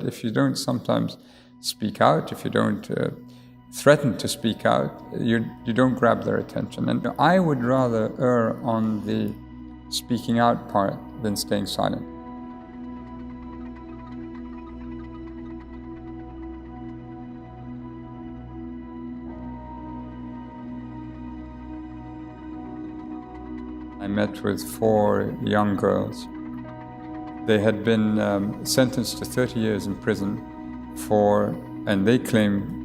If you don't sometimes speak out, if you don't threaten to speak out, you don't grab their attention. And I would rather err on the speaking out part than staying silent. I met with 4 young girls. They had been sentenced to 30 years in prison and they claim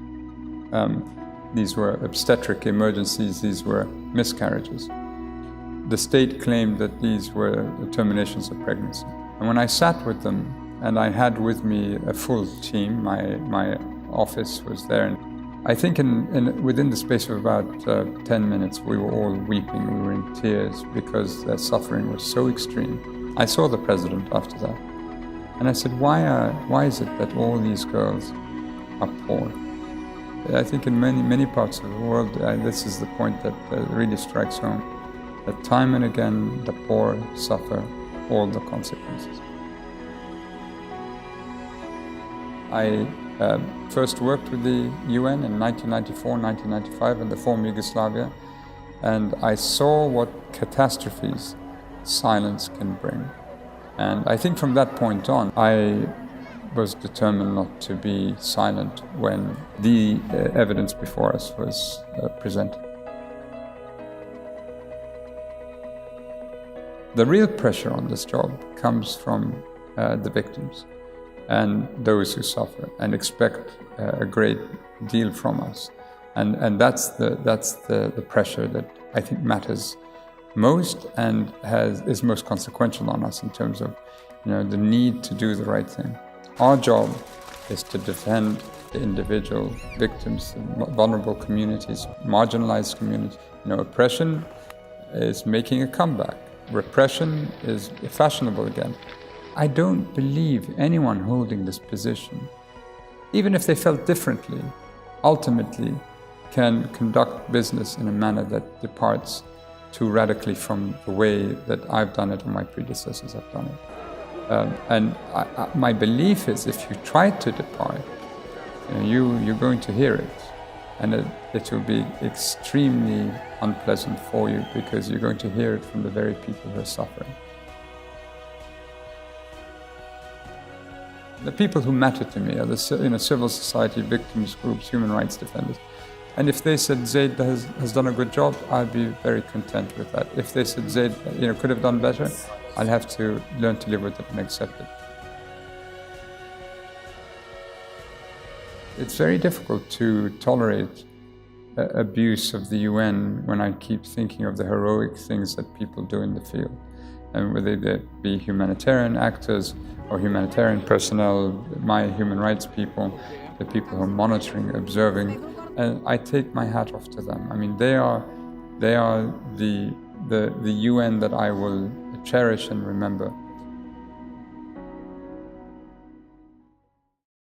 these were obstetric emergencies, these were miscarriages. The state claimed that these were terminations of pregnancy. And when I sat with them, and I had with me a full team, my office was there, and I think within the space of about 10 minutes, we were all weeping, we were in tears because their suffering was so extreme. I saw the president after that, and I said, why is it that all these girls are poor? I think in many parts of the world, this is the point that really strikes home, that time and again, the poor suffer all the consequences. I first worked with the UN in 1994, 1995 in the former Yugoslavia, and I saw what catastrophes silence can bring. And I think from that point on, I was determined not to be silent when the evidence before us was presented. The real pressure on this job comes from the victims and those who suffer and expect a great deal from us. And that's the pressure that I think matters most and is most consequential on us in terms of the need to do the right thing. Our job is to defend the individual victims, vulnerable communities, marginalized communities. Oppression is making a comeback. Repression is fashionable again. I don't believe anyone holding this position, even if they felt differently, ultimately can conduct business in a manner that departs too radically from the way that I've done it or my predecessors have done it. My belief is if you try to depart, you're going to hear it. And it will be extremely unpleasant for you because you're going to hear it from the very people who are suffering. The people who matter to me are the civil society, victims groups, human rights defenders. And if they said Zeid has done a good job, I'll be very content with that. If they said Zeid could have done better, I'll have to learn to live with it and accept it. It's very difficult to tolerate abuse of the UN when I keep thinking of the heroic things that people do in the field. And whether they be humanitarian actors or humanitarian personnel, my human rights people, the people who are monitoring, observing, and I take my hat off to them. I mean, they are the UN that I will cherish and remember.